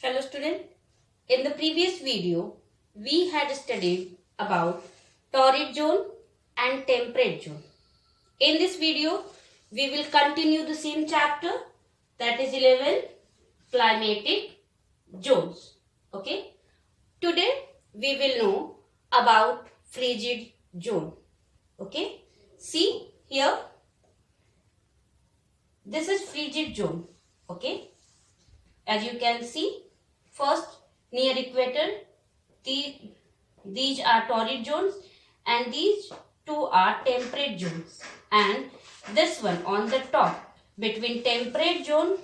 Hello student. In the previous video, we had studied about torrid zone and temperate zone. In this video, we will continue the same chapter, that is 11 climatic zones. Okay. Today we will know about frigid zone. Okay. See here. This is frigid zone. Okay. As you can see, first near equator, these are torrid zones and these two are temperate zones, and this one on the top between temperate zone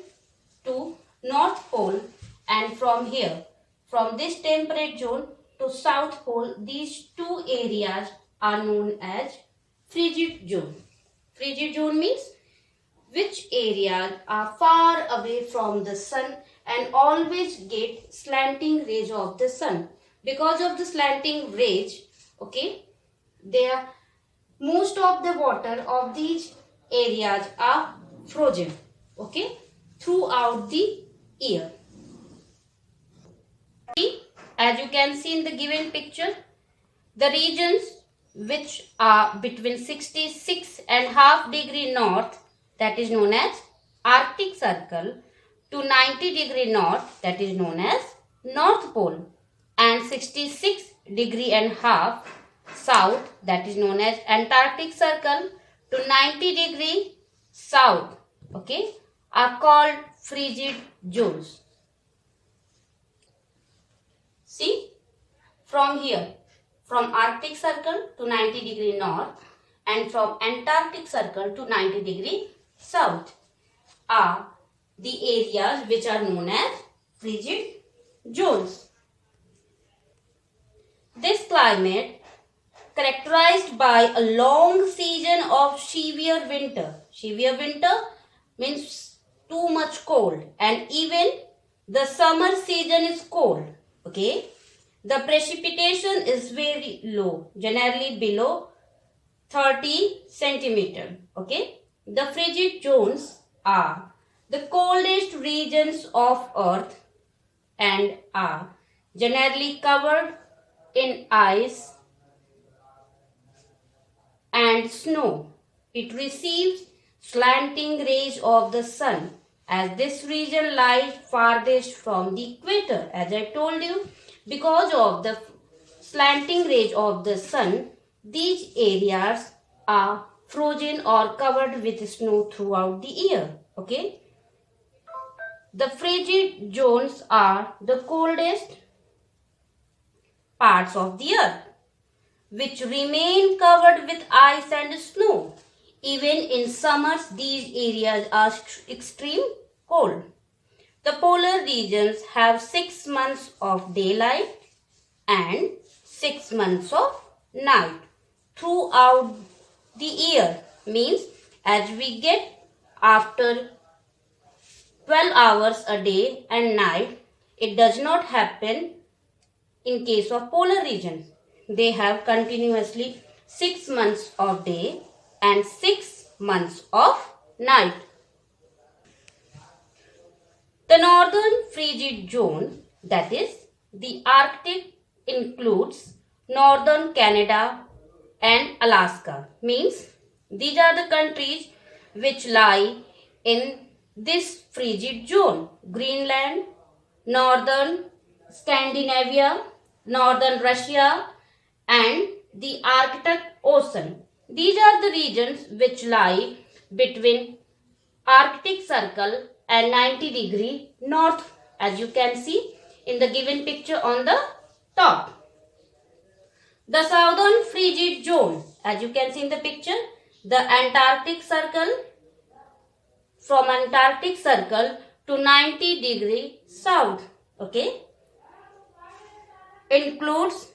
to north pole, and from here, from this temperate zone to south pole, these two areas are known as frigid zone. Frigid zone means which areas are far away from the sun and always get slanting rays of the sun. Because of the slanting rays, okay, most of the water of these areas are frozen, okay, throughout the year. As you can see in the given picture, the regions which are between 66.5 degrees north, that is known as Arctic Circle, to 90 degrees north, that is known as North Pole, and 66.5 degrees south, that is known as Antarctic Circle, to 90 degrees south, okay, are called frigid zones. See, from here, from Arctic Circle to 90 degrees north and from Antarctic Circle to 90 degrees south are the areas which are known as frigid zones. This climate characterized by a long season of severe winter. Severe winter means too much cold, and even the summer season is cold. Okay. The precipitation is very low, generally below 30 centimeter. Okay. The frigid zones are the coldest regions of Earth and are generally covered in ice and snow. It receives slanting rays of the sun, as this region lies farthest from the equator. As I told you, because of the slanting rays of the sun, these areas are frozen or covered with snow throughout the year. Okay. The frigid zones are the coldest parts of the earth, which remain covered with ice and snow. Even in summers, these areas are extreme cold. The polar regions have 6 months of daylight and 6 months of night throughout the year. Means as we get after 12 hours a day and night, it does not happen in case of polar regions. They have continuously 6 months of day and 6 months of night. The northern frigid zone, that is the Arctic, includes northern Canada and Alaska. Means these are the countries which lie in this frigid zone: Greenland, northern Scandinavia, northern Russia, and the Arctic Ocean. These are the regions which lie between Arctic Circle and 90 degrees north, as you can see in the given picture on the top. The southern frigid zone, as you can see in the picture, the Antarctic Circle, from Antarctic Circle to 90 degrees south, okay, includes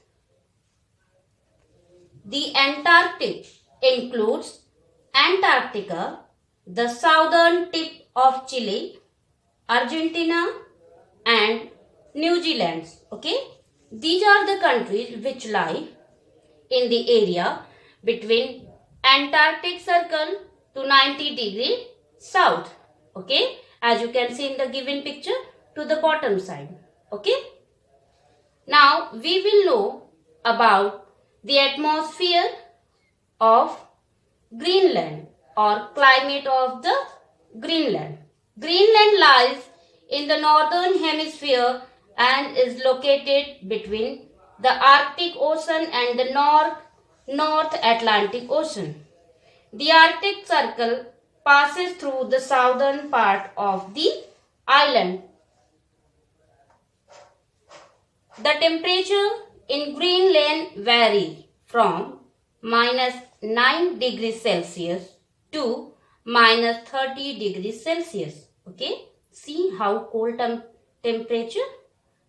the Antarctic, includes Antarctica, the southern tip of Chile, Argentina, and New Zealand. Okay, these are the countries which lie in the area between Antarctic Circle to 90 degrees south. Okay, as you can see in the given picture to the bottom side. Okay. Now we will know about the atmosphere of Greenland or climate of the Greenland. Greenland lies in the northern hemisphere and is located between the Arctic Ocean and the North Atlantic Ocean. The Arctic Circle passes through the southern part of the island. The temperature in Greenland varies from -9 degrees Celsius to -30 degrees Celsius. Okay, see how cold temperature.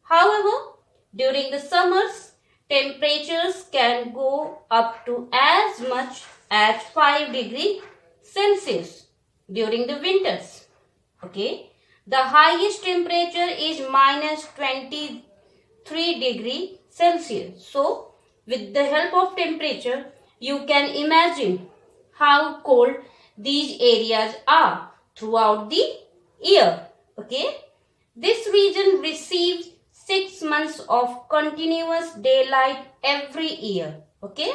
However, during the summers, temperatures can go up to as much as 5 degrees Celsius during the winters. Okay, the highest temperature is -23 degrees Celsius. So, with the help of temperature, you can imagine how cold these areas are throughout the year. Okay, this region receives 6 months of continuous daylight every year. Okay,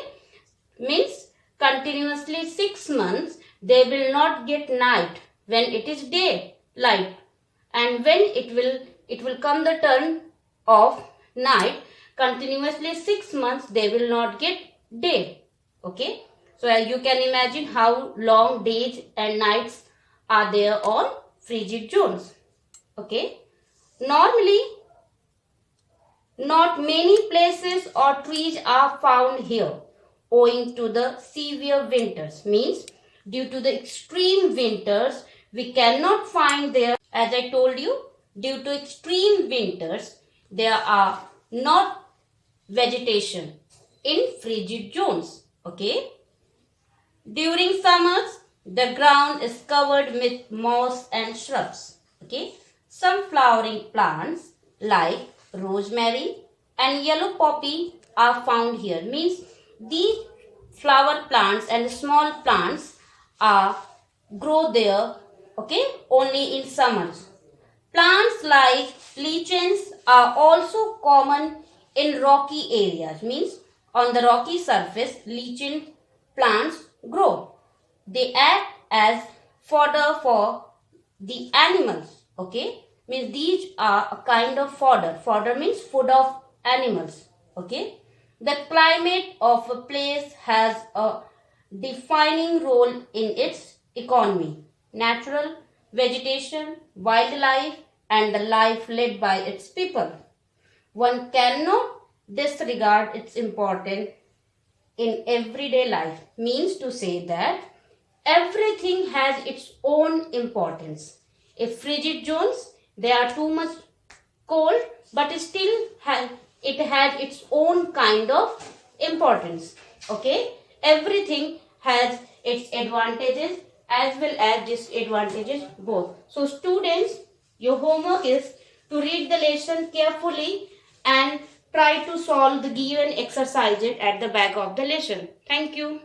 means continuously 6 months they will not get night when it is daylight, and when it will come the turn of night, continuously 6 months they will not get day. Okay, so you can imagine how long days and nights are there on frigid zones. Okay, normally not many places or trees are found here owing to the severe winters. Means due to the extreme winters we cannot find there. As I told you, due to extreme winters there are not vegetation in frigid zones. Okay, during summers the ground is covered with moss and shrubs. Okay, some flowering plants like rosemary and yellow poppy are found here. Means these flower plants and small plants are grow there. Okay, only in summers. Plants like lichens are also common in rocky areas. Means on the rocky surface lichen plants grow. They act as fodder for the animals. Okay, means these are a kind of fodder. Fodder means food of animals. Okay, the climate of a place has a defining role in its economy. Natural vegetation, wildlife, and the life led by its people. One cannot disregard its importance in everyday life. Means to say that everything has its own importance. If frigid zones, they are too much cold, but still it has its own kind of importance. Okay, everything has its advantages as well as disadvantages both. So students, your homework is to read the lesson carefully and try to solve the given exercises at the back of the lesson. Thank you.